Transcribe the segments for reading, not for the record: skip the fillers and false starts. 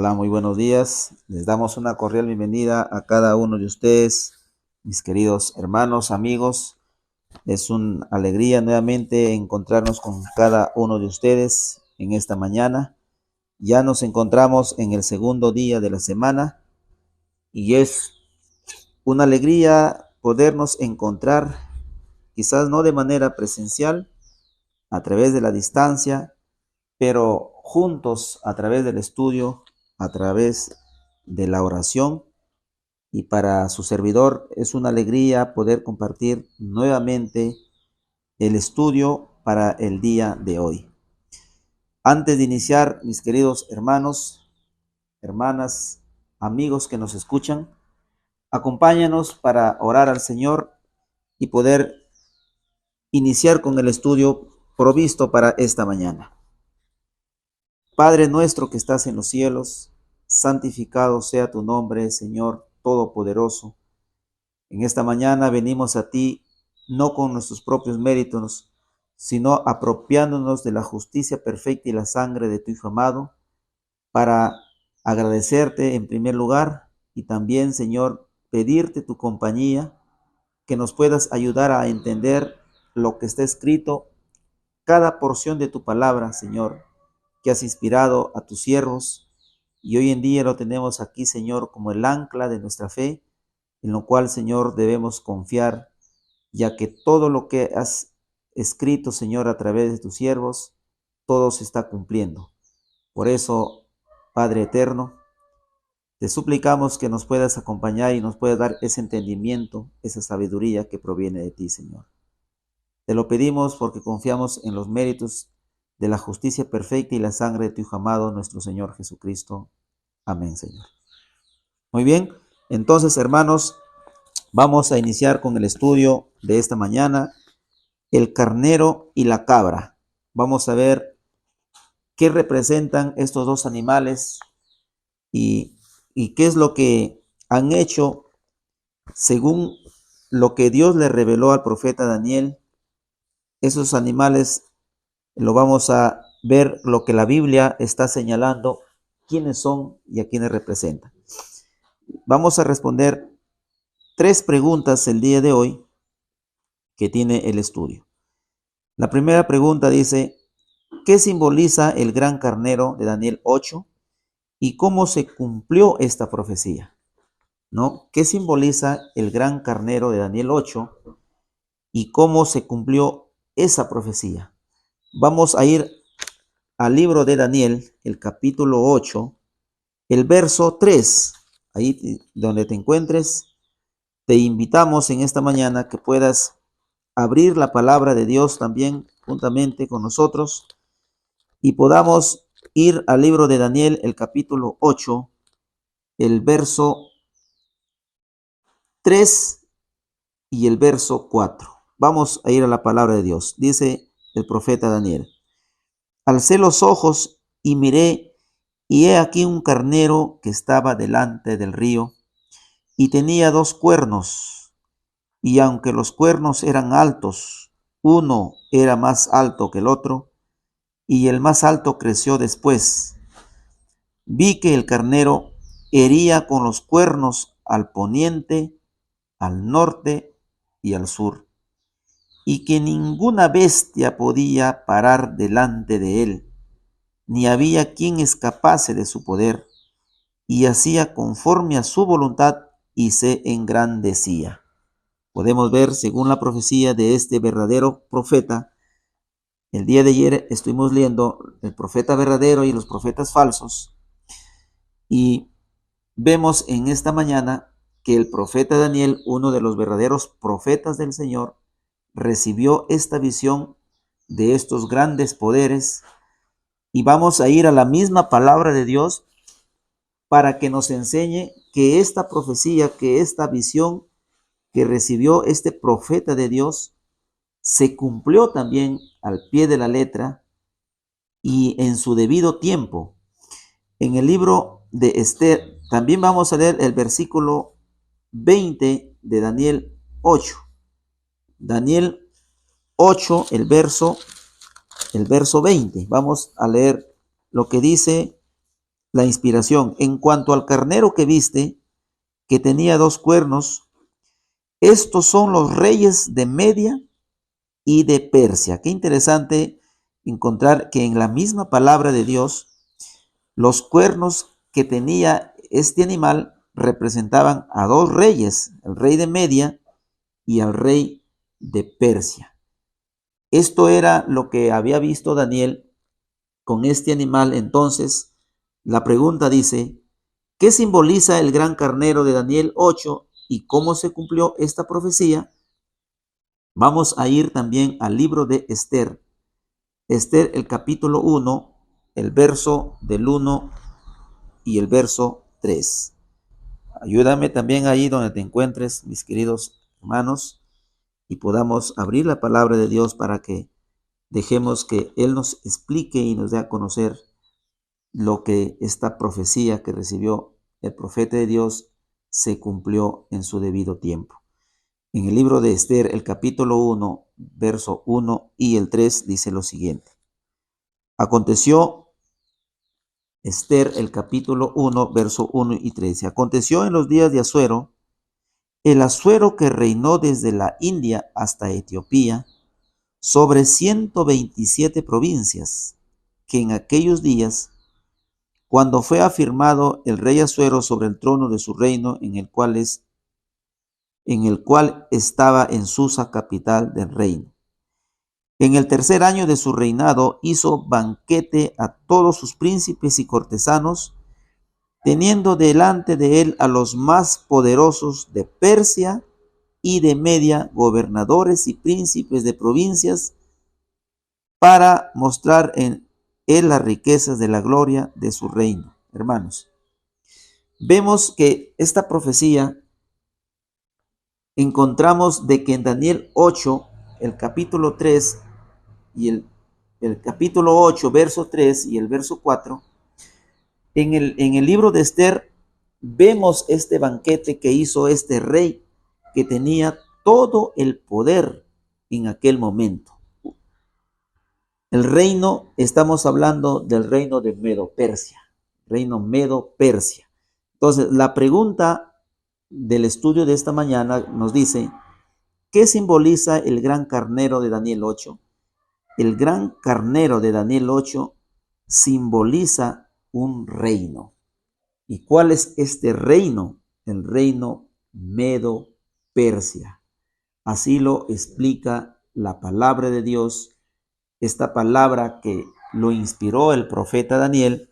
Hola, muy buenos días. Les damos una cordial bienvenida a cada uno de ustedes, mis queridos hermanos, amigos. Es una alegría nuevamente encontrarnos con cada uno de ustedes en esta mañana. Ya nos encontramos en el segundo día de la semana y es una alegría podernos encontrar, quizás no de manera presencial, a través de la distancia, pero juntos a través del estudio, a través de la oración. Y para su servidor es una alegría poder compartir nuevamente el estudio para el día de hoy. Antes de iniciar, mis queridos hermanos, hermanas, amigos que nos escuchan, acompáñanos para orar al Señor y poder iniciar con el estudio provisto para esta mañana. Padre nuestro que estás en los cielos, santificado sea tu nombre, Señor Todopoderoso. En esta mañana venimos a ti no con nuestros propios méritos, sino apropiándonos de la justicia perfecta y la sangre de tu Hijo amado, para agradecerte en primer lugar y también, Señor, pedirte tu compañía, que nos puedas ayudar a entender lo que está escrito, cada porción de tu palabra, Señor, que has inspirado a tus siervos, y hoy en día lo tenemos aquí, Señor, como el ancla de nuestra fe, en lo cual, Señor, debemos confiar, ya que todo lo que has escrito, Señor, a través de tus siervos, todo se está cumpliendo. Por eso, Padre eterno, te suplicamos que nos puedas acompañar y nos puedas dar ese entendimiento, esa sabiduría que proviene de ti, Señor. Te lo pedimos porque confiamos en los méritos de la justicia perfecta y la sangre de tu Hijo amado, nuestro Señor Jesucristo. Amén, Señor. Muy bien, entonces, hermanos, vamos a iniciar con el estudio de esta mañana, el carnero y la cabra. Vamos a ver qué representan estos dos animales y, qué es lo que han hecho según lo que Dios le reveló al profeta Daniel. Esos animales lo vamos a ver lo que la Biblia está señalando, quiénes son y a quiénes representan. Vamos a responder 3 preguntas el día de hoy que tiene el estudio. La primera pregunta dice: ¿qué simboliza el gran carnero de Daniel 8 y cómo se cumplió esta profecía? ¿No? ¿Qué simboliza el gran carnero de Daniel 8 y cómo se cumplió esa profecía? Vamos a ir al libro de Daniel, el capítulo 8, el verso 3. Ahí donde te encuentres, te invitamos en esta mañana que puedas abrir la palabra de Dios también juntamente con nosotros y podamos ir al libro de Daniel, el capítulo 8, el verso 3 y el verso 4. Vamos a ir a la palabra de Dios. Dice el profeta Daniel: alcé los ojos y miré, y he aquí un carnero que estaba delante del río, y tenía 2 cuernos, y aunque los cuernos eran altos, uno era más alto que el otro, y el más alto creció después. Vi que el carnero hería con los cuernos al poniente, al norte y al sur, y que ninguna bestia podía parar delante de él, ni había quien escapase de su poder, y hacía conforme a su voluntad y se engrandecía. Podemos ver, según la profecía de este verdadero profeta, el día de ayer estuvimos leyendo el profeta verdadero y los profetas falsos, y vemos en esta mañana que el profeta Daniel, uno de los verdaderos profetas del Señor, recibió esta visión de estos grandes poderes, y vamos a ir a la misma palabra de Dios para que nos enseñe que esta profecía, que esta visión que recibió este profeta de Dios, se cumplió también al pie de la letra y en su debido tiempo. En el libro de Esther, también vamos a leer el versículo 20 de Daniel 8. Daniel 8, el verso 20. Vamos a leer lo que dice la inspiración. En cuanto al carnero que viste, que tenía 2 cuernos, estos son los reyes de Media y de Persia. Qué interesante encontrar que en la misma palabra de Dios, los cuernos que tenía este animal representaban a 2 reyes, el rey de Media y al rey de Persia. Esto era lo que había visto Daniel con este animal. Entonces, la pregunta dice, ¿qué simboliza el gran carnero de Daniel 8 y cómo se cumplió esta profecía? Vamos a ir también al libro de Esther. Esther, el capítulo 1, el verso del 1 y el verso 3. Ayúdame también ahí donde te encuentres, mis queridos hermanos, y podamos abrir la palabra de Dios para que dejemos que Él nos explique y nos dé a conocer lo que esta profecía que recibió el profeta de Dios se cumplió en su debido tiempo. En el libro de Esther, el capítulo 1, verso 1 y el 3 dice lo siguiente. Aconteció, Esther, el capítulo 1, verso 1 y 3. Aconteció en los días de Asuero, el Asuero que reinó desde la India hasta Etiopía, sobre 127 provincias, que en aquellos días, cuando fue afirmado el rey Asuero sobre el trono de su reino, en el cual estaba en Susa, capital del reino. En el 3er año de su reinado hizo banquete a todos sus príncipes y cortesanos, teniendo delante de él a los más poderosos de Persia y de Media, gobernadores y príncipes de provincias, para mostrar en él las riquezas de la gloria de su reino. Hermanos, vemos que esta profecía encontramos de que en Daniel 8, el capítulo 3 y el capítulo 8, verso 3 y el verso 4, en el libro de Esther vemos este banquete que hizo este rey que tenía todo el poder en aquel momento. El reino, estamos hablando del reino de Medo-Persia, reino Medo-Persia. Entonces, la pregunta del estudio de esta mañana nos dice, ¿qué simboliza el gran carnero de Daniel 8? El gran carnero de Daniel 8 simboliza un reino. ¿Y cuál es este reino? El reino Medo-Persia. Así lo explica la palabra de Dios. Esta palabra que lo inspiró el profeta Daniel,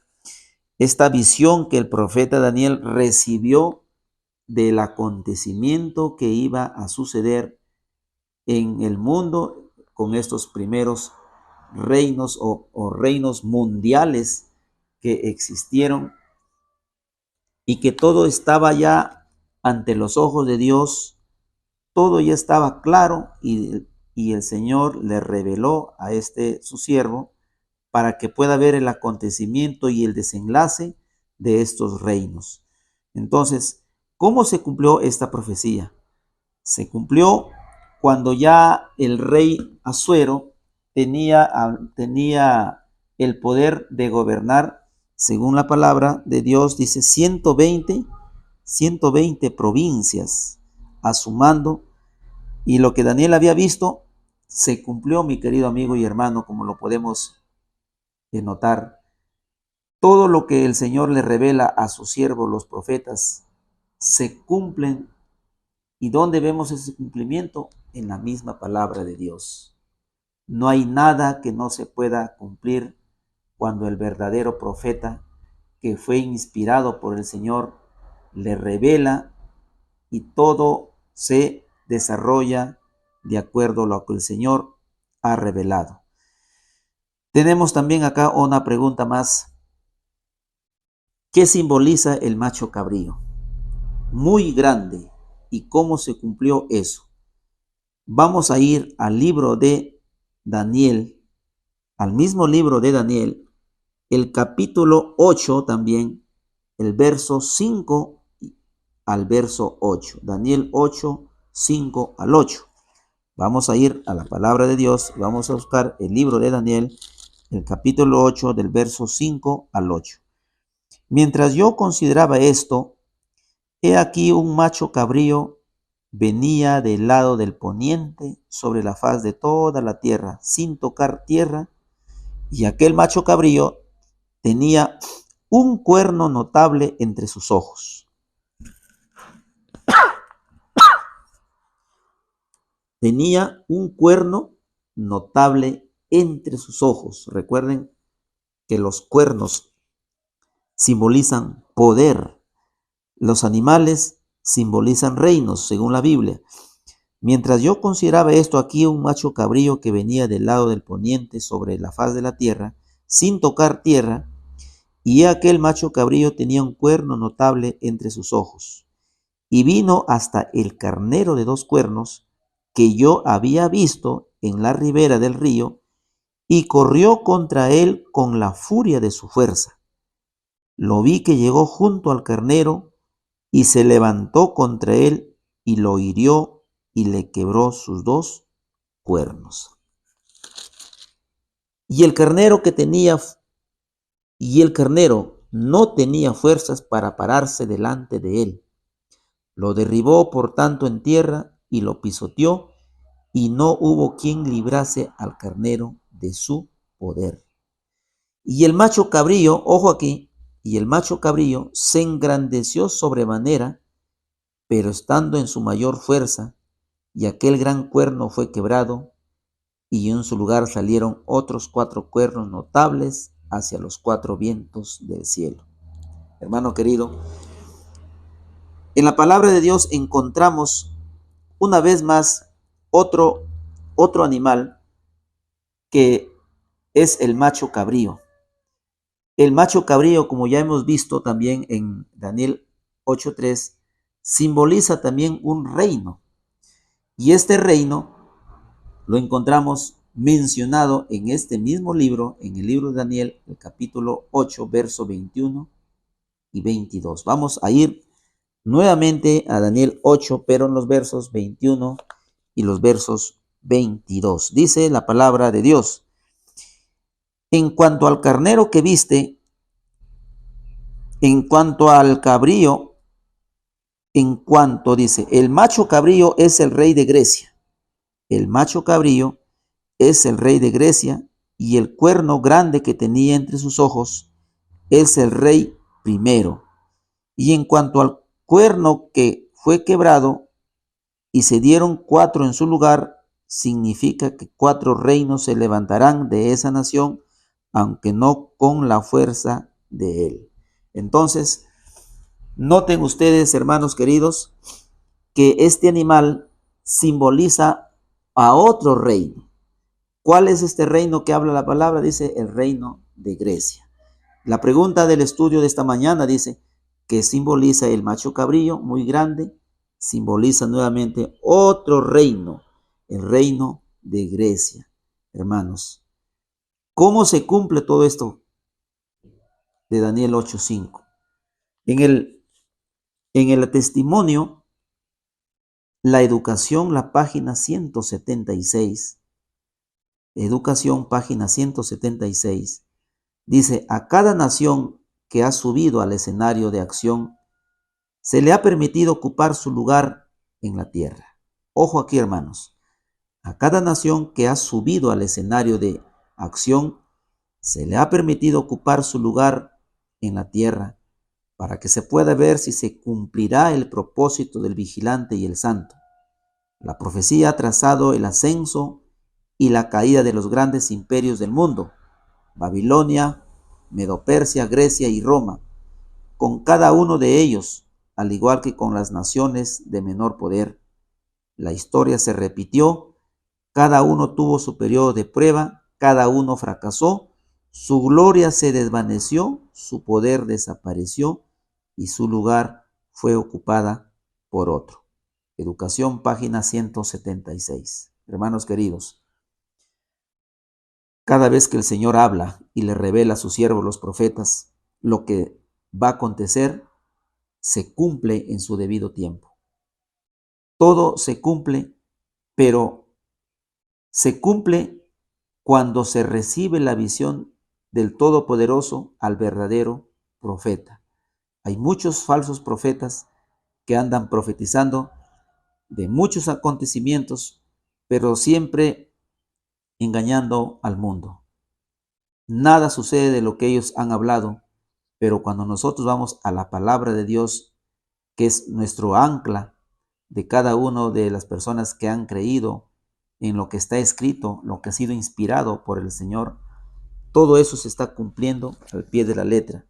esta visión que el profeta Daniel recibió del acontecimiento que iba a suceder en el mundo con estos primeros reinos o reinos mundiales que existieron y que todo estaba ya ante los ojos de Dios, todo ya estaba claro y el Señor le reveló a su siervo para que pueda ver el acontecimiento y el desenlace de estos reinos. Entonces, ¿cómo se cumplió esta profecía? Se cumplió cuando ya el rey Asuero tenía el poder de gobernar, según la palabra de Dios, dice 120 provincias a su mando, y lo que Daniel había visto se cumplió, mi querido amigo y hermano, como lo podemos notar. Todo lo que el Señor le revela a sus siervos, los profetas, se cumplen. ¿Y dónde vemos ese cumplimiento? En la misma palabra de Dios. No hay nada que no se pueda cumplir cuando el verdadero profeta, que fue inspirado por el Señor, le revela, y todo se desarrolla de acuerdo a lo que el Señor ha revelado. Tenemos también acá una pregunta más. ¿Qué simboliza el macho cabrío? Muy grande. ¿Y cómo se cumplió eso? Vamos a ir al libro de Daniel, al mismo libro de Daniel, el capítulo 8 también, el verso 5 al verso 8. Daniel 8, 5 al 8. Vamos a ir a la palabra de Dios, vamos a buscar el libro de Daniel, el capítulo 8 del verso 5 al 8. Mientras yo consideraba esto, he aquí un macho cabrío venía del lado del poniente sobre la faz de toda la tierra, sin tocar tierra, y aquel macho cabrío tenía un cuerno notable entre sus ojos. Tenía un cuerno notable entre sus ojos. Recuerden que los cuernos simbolizan poder. Los animales simbolizan reinos, según la Biblia. Mientras yo consideraba esto, aquí un macho cabrío que venía del lado del poniente sobre la faz de la tierra, sin tocar tierra, y aquel macho cabrío tenía un cuerno notable entre sus ojos. Y vino hasta el carnero de 2 cuernos que yo había visto en la ribera del río, y corrió contra él con la furia de su fuerza. Lo vi que llegó junto al carnero, y se levantó contra él, y lo hirió, y le quebró sus 2 cuernos. Y el carnero no tenía fuerzas para pararse delante de él. Lo derribó por tanto en tierra y lo pisoteó, y no hubo quien librase al carnero de su poder. Y el macho cabrío, ojo aquí, y el macho cabrío se engrandeció sobremanera, pero estando en su mayor fuerza, y aquel gran cuerno fue quebrado, y en su lugar salieron otros 4 cuernos notables hacia los 4 vientos del cielo. Hermano querido, en la palabra de Dios encontramos una vez más otro animal que es el macho cabrío. El macho cabrío, como ya hemos visto también en Daniel 8:3, simboliza también un reino. Y este reino lo encontramos mencionado en este mismo libro, en el libro de Daniel, el capítulo 8, verso 21 y 22. Vamos a ir nuevamente a Daniel 8, pero en los versos 21 y los versos 22. Dice la palabra de Dios: en cuanto al carnero que viste, en cuanto al cabrío, dice, el macho cabrío es el rey de Grecia. El macho cabrío es el rey de Grecia, y el cuerno grande que tenía entre sus ojos es el rey primero. Y en cuanto al cuerno que fue quebrado y se dieron 4 en su lugar, significa que 4 reinos se levantarán de esa nación, aunque no con la fuerza de él. Entonces, noten ustedes, hermanos queridos, que este animal simboliza a otro reino. ¿Cuál es este reino que habla la palabra? Dice el reino de Grecia. La pregunta del estudio de esta mañana dice, ¿qué simboliza el macho cabrío muy grande? Simboliza nuevamente otro reino, el reino de Grecia. Hermanos, ¿cómo se cumple todo esto de Daniel 8:5? En el testimonio, la educación, la página 176, educación, página 176, dice, a cada nación que ha subido al escenario de acción, se le ha permitido ocupar su lugar en la tierra. Ojo aquí, hermanos, a cada nación que ha subido al escenario de acción, se le ha permitido ocupar su lugar en la tierra, para que se pueda ver si se cumplirá el propósito del vigilante y el santo. La profecía ha trazado el ascenso y la caída de los grandes imperios del mundo: Babilonia, Medo-Persia, Grecia y Roma. Con cada uno de ellos, al igual que con las naciones de menor poder, la historia se repitió, cada uno tuvo su periodo de prueba, cada uno fracasó, su gloria se desvaneció, su poder desapareció y su lugar fue ocupada por otro. Educación, página 176. Hermanos queridos, cada vez que el Señor habla y le revela a sus siervos los profetas lo que va a acontecer, se cumple en su debido tiempo. Todo se cumple, pero se cumple cuando se recibe la visión del Todopoderoso al verdadero profeta. Hay muchos falsos profetas que andan profetizando de muchos acontecimientos, pero siempre engañando al mundo. Nada sucede de lo que ellos han hablado, pero cuando nosotros vamos a la palabra de Dios, que es nuestro ancla de cada una de las personas que han creído en lo que está escrito, lo que ha sido inspirado por el Señor, todo eso se está cumpliendo al pie de la letra.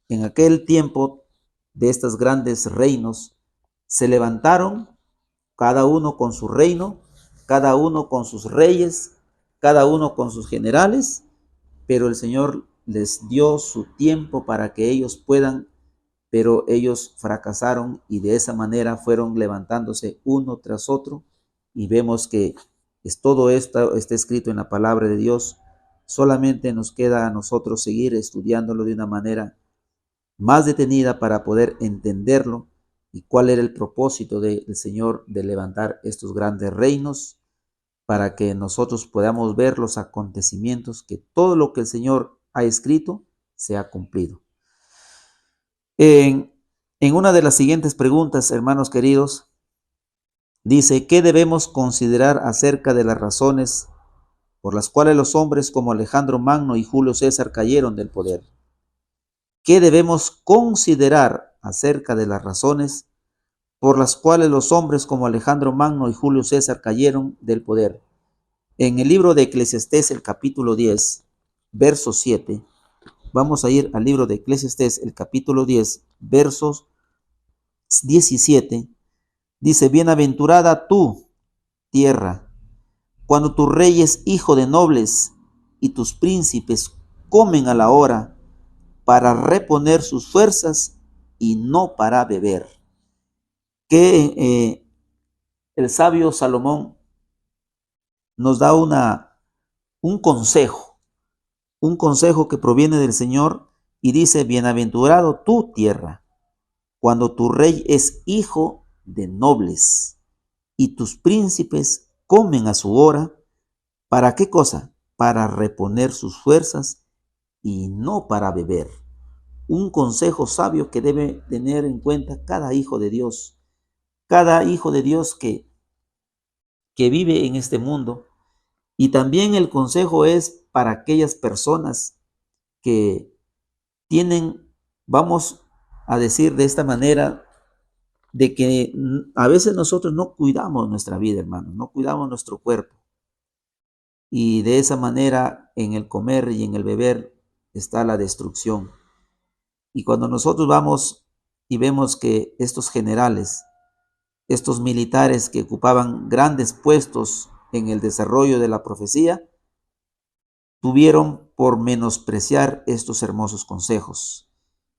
En aquel tiempo de estos grandes reinos se levantaron, cada uno con su reino, cada uno con sus reyes, cada uno con sus generales, pero el Señor les dio su tiempo para que ellos puedan, pero ellos fracasaron y de esa manera fueron levantándose uno tras otro, y vemos que todo esto está escrito en la palabra de Dios. Solamente nos queda a nosotros seguir estudiándolo de una manera más detenida para poder entenderlo y cuál era el propósito del Señor de levantar estos grandes reinos, para que nosotros podamos ver los acontecimientos, que todo lo que el Señor ha escrito se ha cumplido. En una de las siguientes preguntas, hermanos queridos, dice: ¿qué debemos considerar acerca de las razones por las cuales los hombres como Alejandro Magno y Julio César cayeron del poder? ¿Qué debemos considerar acerca de las razones por las cuales los hombres como Alejandro Magno y Julio César cayeron del poder? En el libro de Eclesiastés, el capítulo 10, verso 7, vamos a ir al libro de Eclesiastés, el capítulo 10, versos 17, dice: bienaventurada tú, tierra, cuando tu rey es hijo de nobles y tus príncipes comen a la hora para reponer sus fuerzas y no para beber. Que el sabio Salomón nos da un consejo que proviene del Señor y dice: bienaventurado tú, tierra, cuando tu rey es hijo de nobles y tus príncipes comen a su hora. ¿Para qué cosa? Para reponer sus fuerzas y no para beber. Un consejo sabio que debe tener en cuenta cada hijo de Dios que vive en este mundo. Y también el consejo es para aquellas personas que tienen, vamos a decir de esta manera, de que a veces nosotros no cuidamos nuestra vida, hermanos, no cuidamos nuestro cuerpo. Y de esa manera, en el comer y en el beber está la destrucción. Y cuando nosotros vamos y vemos que estos generales, estos militares que ocupaban grandes puestos en el desarrollo de la profecía, tuvieron por menospreciar estos hermosos consejos.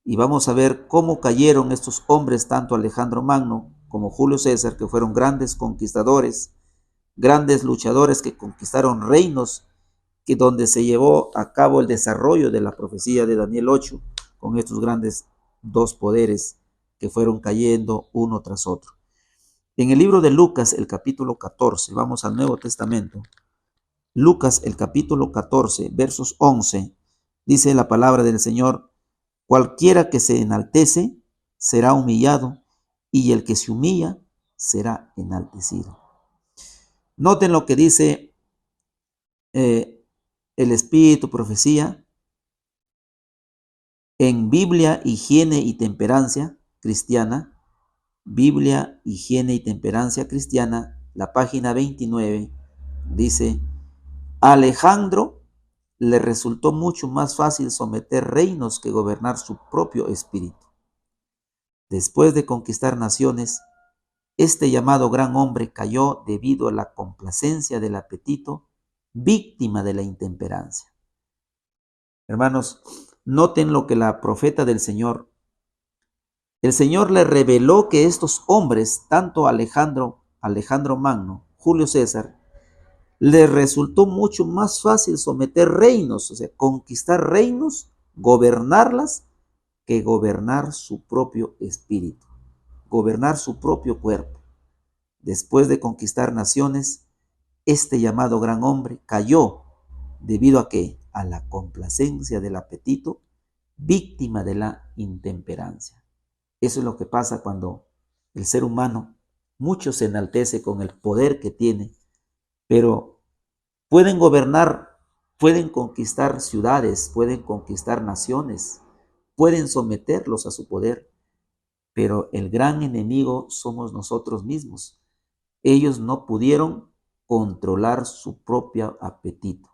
Y vamos a ver cómo cayeron estos hombres, tanto Alejandro Magno como Julio César, que fueron grandes conquistadores, grandes luchadores que conquistaron reinos, que donde se llevó a cabo el desarrollo de la profecía de Daniel 8, con estos grandes dos poderes que fueron cayendo uno tras otro. En el libro de Lucas, el capítulo 14, vamos al Nuevo Testamento. Lucas, el capítulo 14, versos 11, dice la palabra del Señor: cualquiera que se enaltece será humillado, y el que se humilla será enaltecido. Noten lo que dice el Espíritu Profecía en Biblia, Higiene y Temperancia Cristiana. Biblia, Higiene y Temperancia Cristiana, la página 29, dice: a Alejandro le resultó mucho más fácil someter reinos que gobernar su propio espíritu. Después de conquistar naciones, este llamado gran hombre cayó debido a la complacencia del apetito, víctima de la intemperancia. Hermanos, noten lo que la profeta del Señor, el Señor le reveló que estos hombres, tanto Alejandro Magno, Julio César, les resultó mucho más fácil someter reinos, o sea, conquistar reinos, gobernarlas, que gobernar su propio espíritu, gobernar su propio cuerpo. Después de conquistar naciones, este llamado gran hombre cayó debido a que a la complacencia del apetito, víctima de la intemperancia. Eso es lo que pasa cuando el ser humano mucho se enaltece con el poder que tiene, pero pueden gobernar, pueden conquistar ciudades, pueden conquistar naciones, pueden someterlos a su poder, pero el gran enemigo somos nosotros mismos. Ellos no pudieron controlar su propio apetito,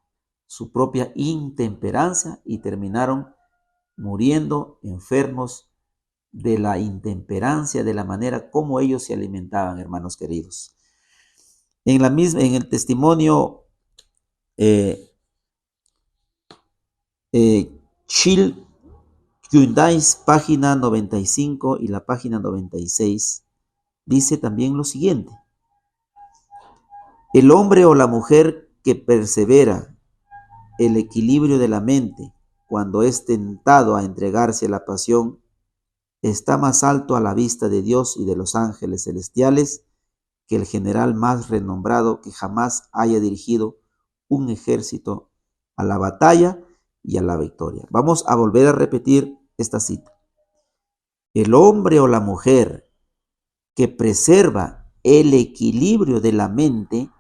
su propia intemperancia y terminaron muriendo enfermos de la intemperancia, de la manera como ellos se alimentaban, hermanos queridos. En el testimonio Chil Hyundai, página 95 y la página 96, dice también lo siguiente: el hombre o la mujer que persevera el equilibrio de la mente cuando es tentado a entregarse a la pasión está más alto a la vista de Dios y de los ángeles celestiales que el general más renombrado que jamás haya dirigido un ejército a la batalla y a la victoria. Vamos a volver a repetir esta cita. El hombre o la mujer que preserva el equilibrio de la mente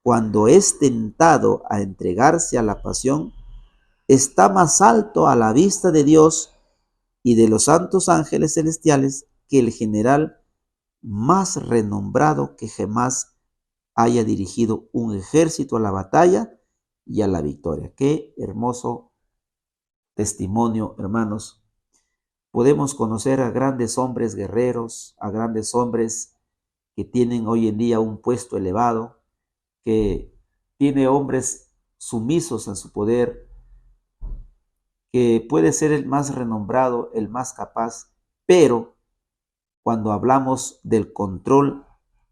cuando es tentado a entregarse a la pasión está más alto a la vista de Dios y de los santos ángeles celestiales que el general más renombrado que jamás haya dirigido un ejército a la batalla y a la victoria. Qué hermoso testimonio, hermanos. Podemos conocer a grandes hombres guerreros, a grandes hombres que tienen hoy en día un puesto elevado, que tiene hombres sumisos a su poder, que puede ser el más renombrado, el más capaz, pero cuando hablamos del control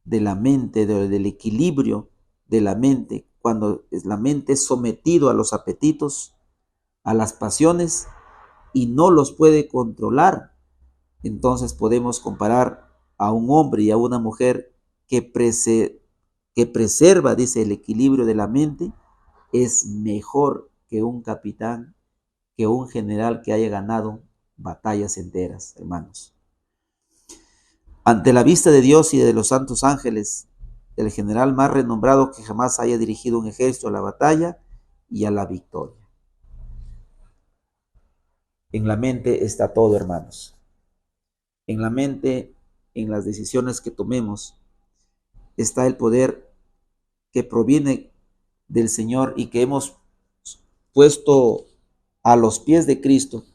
de la mente, del equilibrio de la mente, cuando la mente es sometido a los apetitos, a las pasiones y no los puede controlar, entonces podemos comparar a un hombre y a una mujer que preserva, dice, el equilibrio de la mente, es mejor que un capitán, que un general que haya ganado batallas enteras, hermanos. Ante la vista de Dios y de los santos ángeles, el general más renombrado que jamás haya dirigido un ejército a la batalla y a la victoria. En la mente está todo, hermanos. En la mente, en las decisiones que tomemos, está el poder que proviene del Señor y que hemos puesto a los pies de Cristo,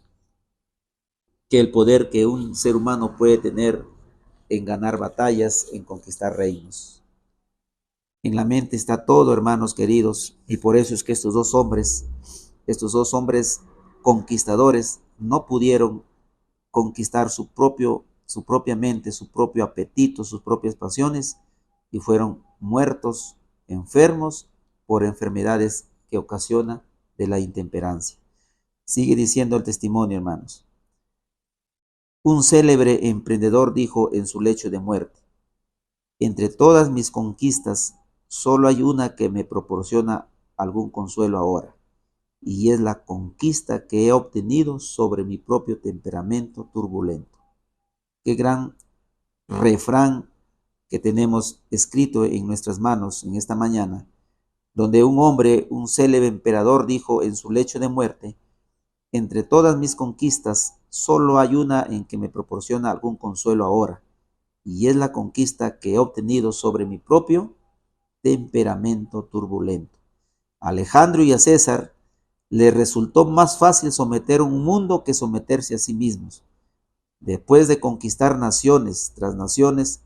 que el poder que un ser humano puede tener en ganar batallas, en conquistar reinos. En la mente está todo, hermanos queridos, y por eso es que estos dos hombres conquistadores, no pudieron conquistar su propia mente, su propio apetito, sus propias pasiones, y fueron muertos, enfermos, por enfermedades que ocasiona de la intemperancia. Sigue diciendo el testimonio, hermanos. Un célebre emprendedor dijo en su lecho de muerte: entre todas mis conquistas, solo hay una que me proporciona algún consuelo ahora, y es la conquista que he obtenido sobre mi propio temperamento turbulento. Qué gran refrán que tenemos escrito en nuestras manos en esta mañana, donde un hombre, un célebre emperador, dijo en su lecho de muerte: entre todas mis conquistas, solo hay una en que me proporciona algún consuelo ahora, y es la conquista que he obtenido sobre mi propio temperamento turbulento. A Alejandro y a César le resultó más fácil someter un mundo que someterse a sí mismos. Después de conquistar naciones tras naciones,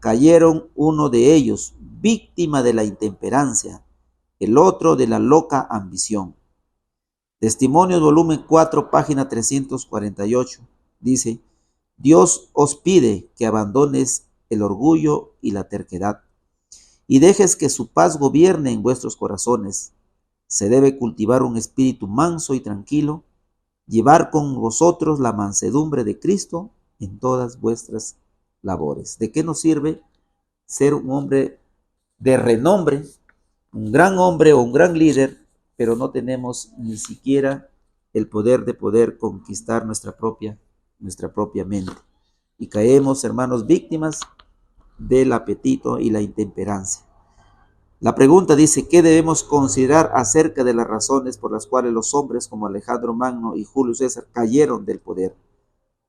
cayeron uno de ellos víctima de la intemperancia, el otro de la loca ambición. Testimonios, volumen 4, página 348, dice: Dios os pide que abandones el orgullo y la terquedad y dejes que su paz gobierne en vuestros corazones. Se debe cultivar un espíritu manso y tranquilo, llevar con vosotros la mansedumbre de Cristo en todas vuestras labores. ¿De qué nos sirve ser un hombre de renombre, un gran hombre o un gran líder, pero no tenemos ni siquiera el poder de poder conquistar nuestra propia mente. Y caemos, hermanos, víctimas del apetito y la intemperancia. La pregunta dice, ¿qué debemos considerar acerca de las razones por las cuales los hombres como Alejandro Magno y Julio César cayeron del poder?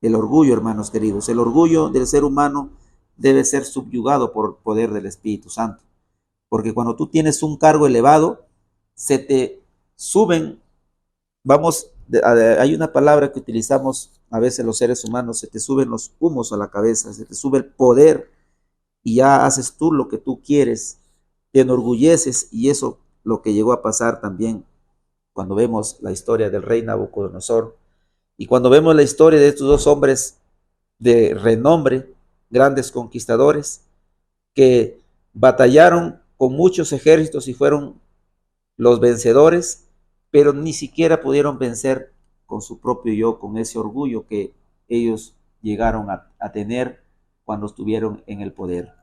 El orgullo, hermanos queridos, el orgullo del ser humano debe ser subyugado por el poder del Espíritu Santo. Porque cuando tú tienes un cargo elevado, se te suben, hay una palabra que utilizamos a veces los seres humanos, se te suben los humos a la cabeza, se te sube el poder y ya haces tú lo que tú quieres, te enorgulleces, y eso lo que llegó a pasar también cuando vemos la historia del rey Nabucodonosor y cuando vemos la historia de estos dos hombres de renombre, grandes conquistadores, que batallaron con muchos ejércitos y fueron los vencedores, pero ni siquiera pudieron vencer con su propio yo, con ese orgullo que ellos llegaron a tener cuando estuvieron en el poder.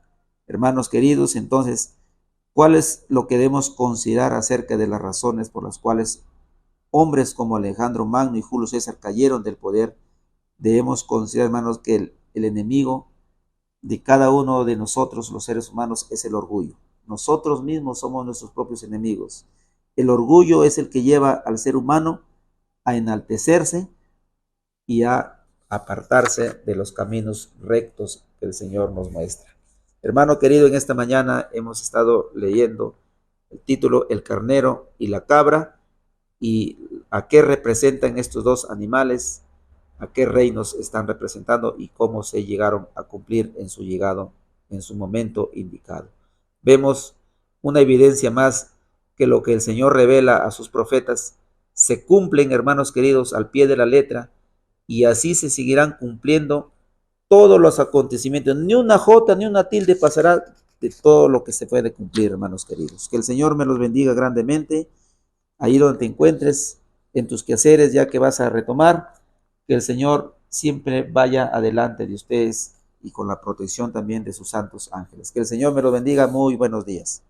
Hermanos queridos, entonces, ¿cuál es lo que debemos considerar acerca de las razones por las cuales hombres como Alejandro Magno y Julio César cayeron del poder? Debemos considerar, hermanos, que el enemigo de cada uno de nosotros, los seres humanos, es el orgullo. Nosotros mismos somos nuestros propios enemigos. El orgullo es el que lleva al ser humano a enaltecerse y a apartarse de los caminos rectos que el Señor nos muestra. Hermano querido, en esta mañana hemos estado leyendo el título El carnero y la cabra, y a qué representan estos dos animales, a qué reinos están representando y cómo se llegaron a cumplir en su llegado, en su momento indicado. Vemos una evidencia más que lo que el Señor revela a sus profetas se cumplen, hermanos queridos, al pie de la letra, y así se seguirán cumpliendo todos los acontecimientos. Ni una jota ni una tilde pasará de todo lo que se puede cumplir, hermanos queridos. Que el Señor me los bendiga grandemente ahí donde te encuentres, en tus quehaceres, ya que vas a retomar. Que el Señor siempre vaya adelante de ustedes y con la protección también de sus santos ángeles. Que el Señor me los bendiga. Muy buenos días.